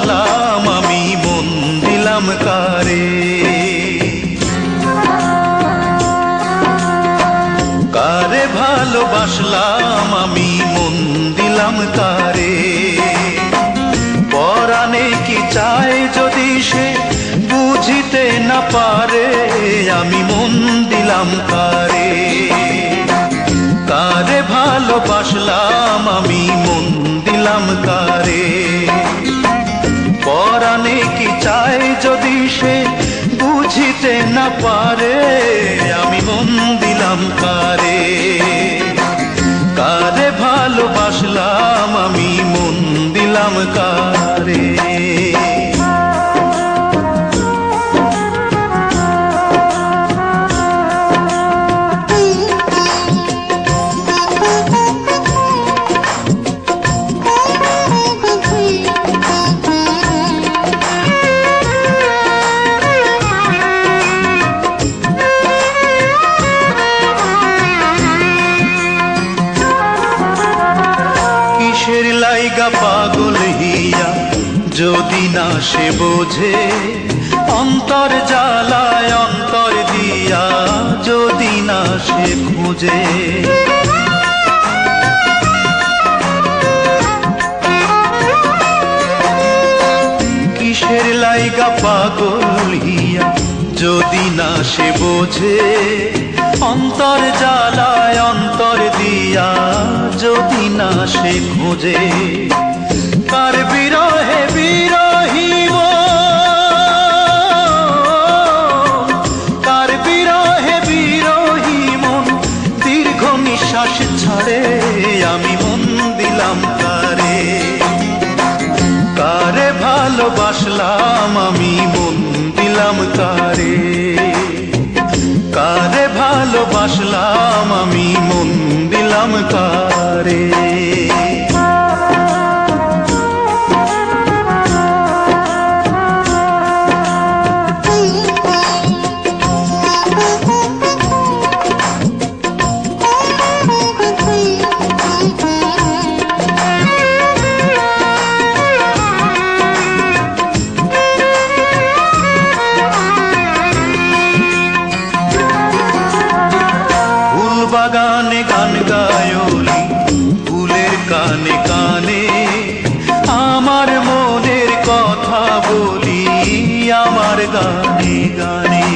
ভালোবাসলাম আমি মন দিলাম কারে, কারে ভালোবাসলাম আমি মন দিলাম কারে। পরাণে কি চায় যদি সে বুঝিতে না পারে, আমি মন দিলাম কারে, কারে ভালোবাসলাম আমি মন দিলাম কারে। পরাণে কি চায় যদি সে বুঝিতে না পারে, আমি মন দিলাম কারে, কারে ভালোবাসলাম আমি মন দিলাম কারে। কিসের লাইগা পাগল হিয়া যদি না সে বোঝে, অন্তর জ্বালায় অন্তর দিয়া যদি না সে খুঁজে। কিসের লাইগা পাগল হিয়া যদি না সে বোঝে, অন্তর জ্বালায় অন্তর দিয়া যদি না সে খোঁজে। কার বিরহে বিরহী মন, কার বিরহে বিরহী মন দীর্ঘ নিঃশ্বাস ছাড়ে, আমি মন দিলাম কারে, কারে ভালোবাসলাম আমি মন দিলাম কারে, কারে ভালোবাসলাম আমি মন দিলাম কারে। বাগানে গান গায়লি ফুলের কানে কানে, আমার মনের কথা বলি আমার গানে গানে।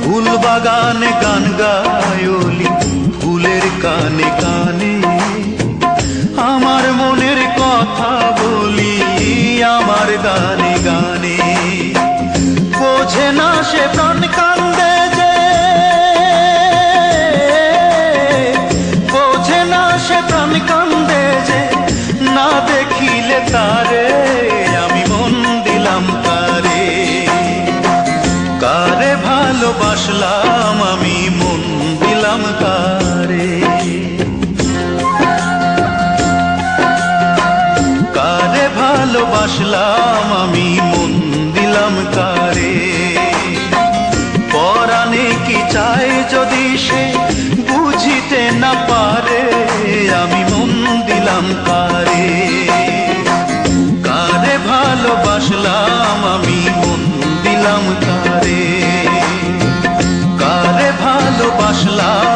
ফুল বাগানে গান গায়লি ফুলের কানে কানে, আমার মনের কথা বলি আমার গানে গানে। বোঝে না সে প্রাণ কান্দে যে, বোঝে না সে প্রাণ কান্দে যে, না দেখিলে তারে আমি মন দিলাম কারে, কারে ভালোবাসলাম আমি মন দিলাম কারে, কারে ভালোবাসলাম আমি মন দিলাম কারে। পরাণে কি চায় যদি সে বুঝিতে না পারে, আমি মন দিলাম কারে, কারে ভালোবাসলাম আমি মন দিলাম কারে, কারে ভালোবাসলাম